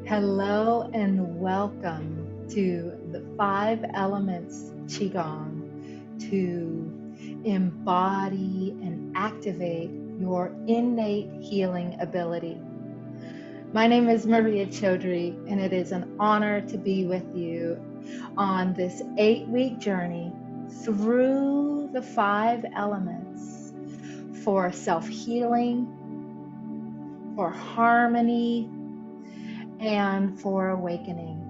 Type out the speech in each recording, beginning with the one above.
Hello and welcome to the 5 Elements Qigong to embody and activate your innate healing ability. My name is Maria Chowdhury, and it is an honor to be with you on this 8-week journey through the 5 elements for self-healing, for harmony, and for awakening.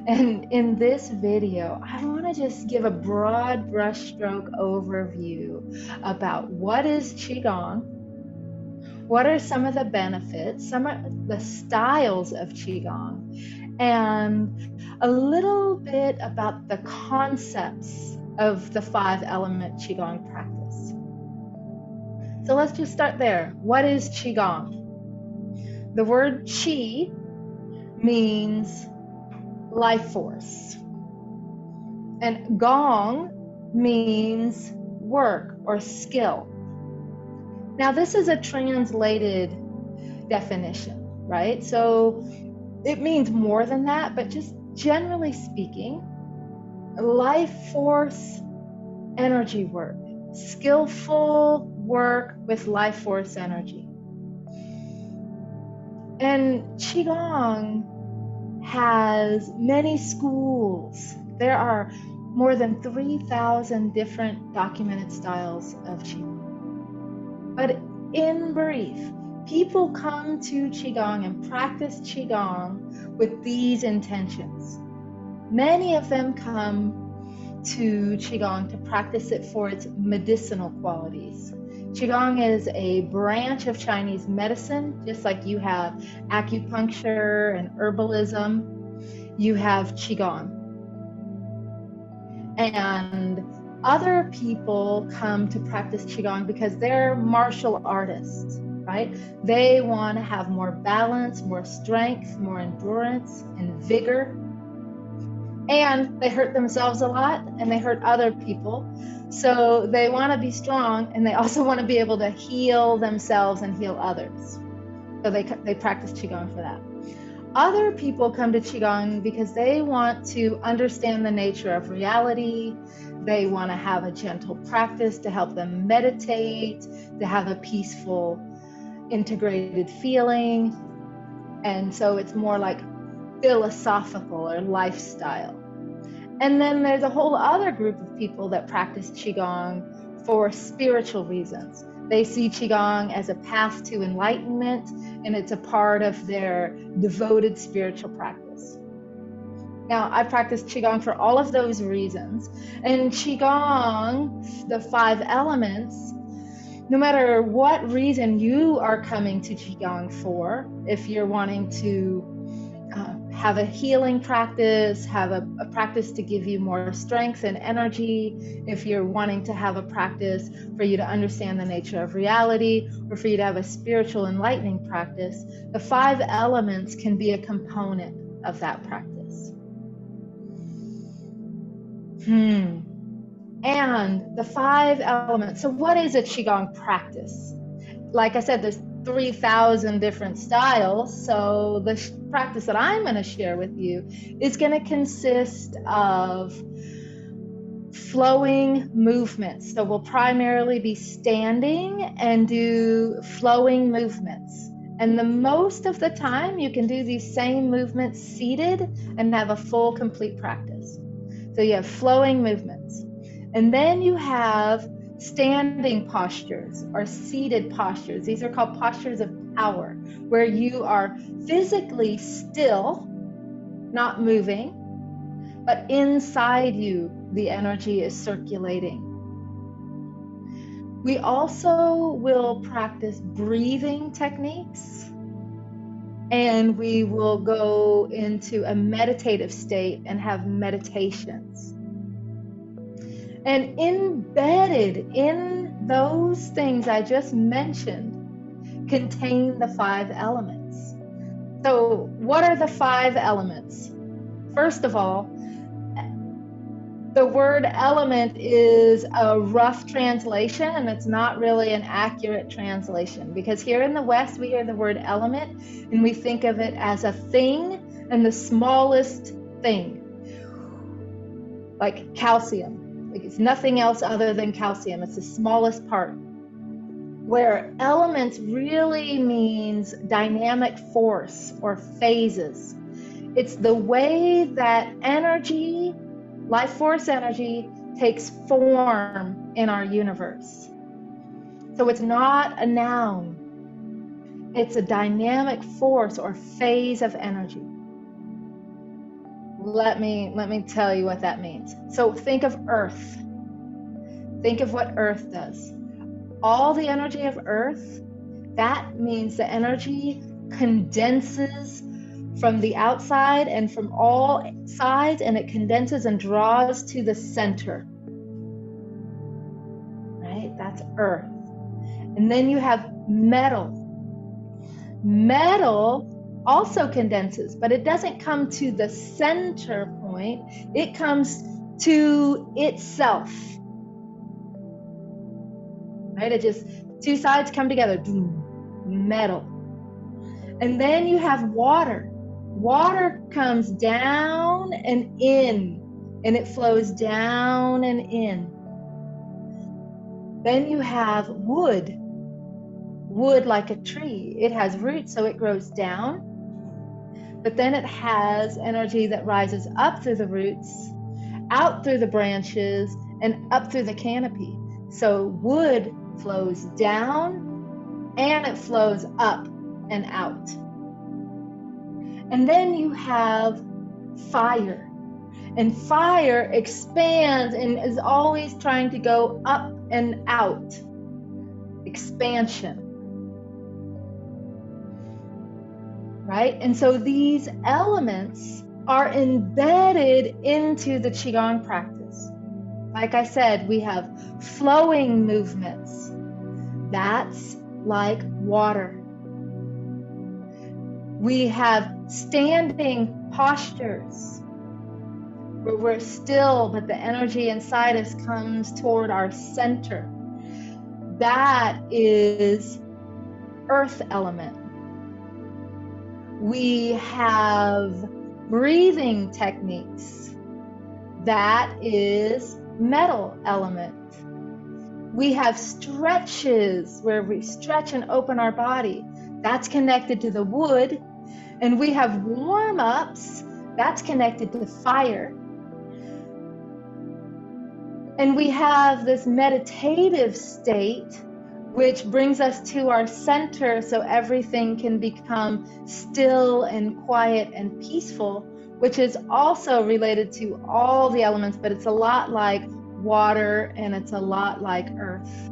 And in this video, I want to just give a broad brushstroke overview about what is Qigong, what are some of the benefits, some of the styles of Qigong, and a little bit about the concepts of the 5 element Qigong practice. So let's just start there. What is Qigong? The word Qi means life force, and Gong means work or skill. Now this is a translated definition, right? So it means more than that, but just generally speaking, life force energy work, skillful work with life force energy. And Qigong has many schools. There are more than 3,000 different documented styles of Qigong. But in brief, people come to Qigong and practice Qigong with these intentions. Many of them come to Qigong to practice it for its medicinal qualities. Qigong is a branch of Chinese medicine, just like you have acupuncture and herbalism, you have Qigong. And other people come to practice Qigong because they're martial artists, right? They want to have more balance, more strength, more endurance and vigor. And they hurt themselves a lot and they hurt other people. So they want to be strong, and they also want to be able to heal themselves and heal others. So they practice Qigong for that. Other people come to Qigong because they want to understand the nature of reality. They want to have a gentle practice to help them meditate, to have a peaceful, integrated feeling. And so it's more like philosophical or lifestyle. And then there's a whole other group of people that practice Qigong for spiritual reasons. They see Qigong as a path to enlightenment, and it's a part of their devoted spiritual practice. Now, I practice Qigong for all of those reasons. And Qigong, the 5 elements, no matter what reason you are coming to Qigong for, if you're wanting to have a healing practice, have a practice to give you more strength and energy, if you're wanting to have a practice for you to understand the nature of reality, or for you to have a spiritual enlightening practice, the 5 elements can be a component of that practice. And the 5 elements. So what is a Qigong practice? Like I said, there's 3,000 different styles. So the practice that I'm going to share with you is going to consist of flowing movements. So we'll primarily be standing and do flowing movements. And the most of the time you can do these same movements seated and have a full, complete practice. So you have flowing movements. And then you have standing postures or seated postures. These are called postures of power, where you are physically still, not moving, but inside you, the energy is circulating. We also will practice breathing techniques, and we will go into a meditative state and have meditations. And embedded in those things I just mentioned contain the 5 elements. So what are the 5 elements? First of all, The word element is a rough translation, and it's not really an accurate translation, because here in the West we hear the word element and we think of it as a thing, and the smallest thing, like calcium. Like it's nothing else other than calcium. It's the smallest part. Where elements really means dynamic force or phases. It's the way that energy, life force energy, takes form in our universe. So it's not a noun. It's a dynamic force or phase of energy. Let me tell you what that means. So think of Earth. Think of what Earth does. All the energy of Earth, that means the energy condenses from the outside and from all sides, and it condenses and draws to the center. Right? That's Earth. And then you have metal. Metal also condenses, but it doesn't come to the center point. It comes to itself. Right? It just, two sides come together. Metal. And then you have water. Water comes down and in, and it flows down and in. Then you have wood. Wood like a tree. It has roots, so it grows down. But then it has energy that rises up through the roots, out through the branches, and up through the canopy. So wood flows down and it flows up and out. And then you have fire. And fire expands and is always trying to go up and out. Expansion. Right? And so these elements are embedded into the Qigong practice. Like I said, we have flowing movements. That's like water. We have standing postures where we're still, but the energy inside us comes toward our center. That is earth element. We have breathing techniques. That is metal element. We have stretches where we stretch and open our body. That's connected to the wood. And we have warm-ups. That's connected to fire. And we have this meditative state, which brings us to our center so everything can become still and quiet and peaceful, which is also related to all the elements, but it's a lot like water and it's a lot like earth.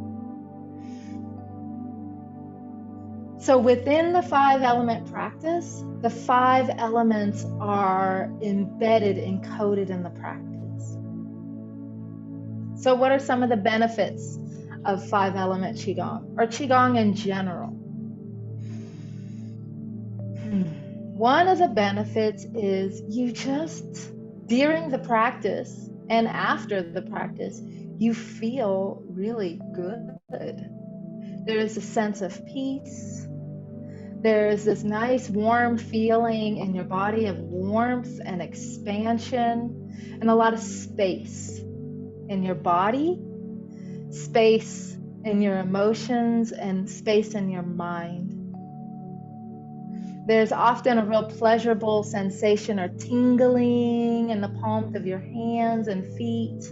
So within the 5-element practice, the 5 elements are embedded, encoded in the practice. So what are some of the benefits of 5-element Qigong, or Qigong in general? One of the benefits is you just, during the practice and after the practice, you feel really good. There is a sense of peace. There's this nice warm feeling in your body of warmth and expansion and a lot of space in your body, space in your emotions, and space in your mind. There's often a real pleasurable sensation or tingling in the palms of your hands and feet.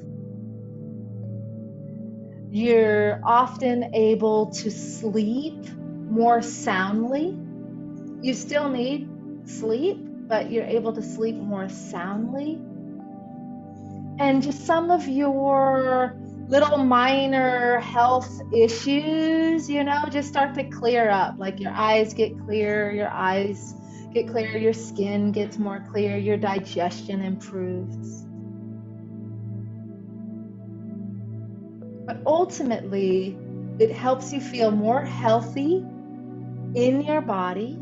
You're often able to sleep more soundly. You still need sleep, but you're able to sleep more soundly. And just some of your little minor health issues, just start to clear up. Like your eyes get clear, your skin gets more clear, your digestion improves. But ultimately, it helps you feel more healthy in your body,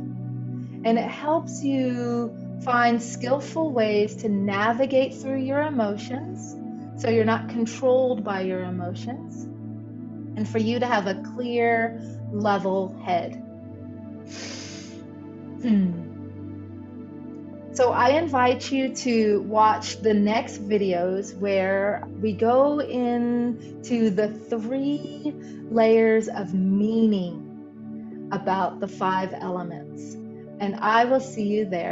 and it helps you find skillful ways to navigate through your emotions so you're not controlled by your emotions, and for you to have a clear, level head. So I invite you to watch the next videos where we go into the 3 layers of meaning about the 5 elements. And I will see you there.